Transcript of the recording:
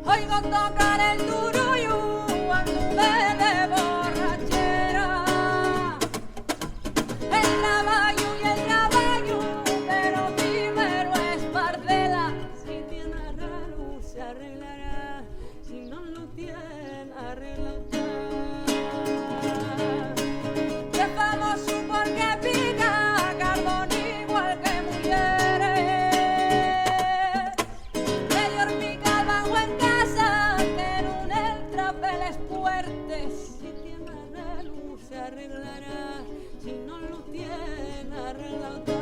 Oigo tocar el turuyú, anduve de borrachera. El trabajo y el trabajo, pero primero es parcela. Si tiene arreglo se arreglará, si no lo tiene arreglará. Que famoso porque pica carbón igual que mujeres. Ellos pican bajo en casa, que en un el trapeles fuertes. Si tiene arreglo se arreglará, si no lo tiene arreglado.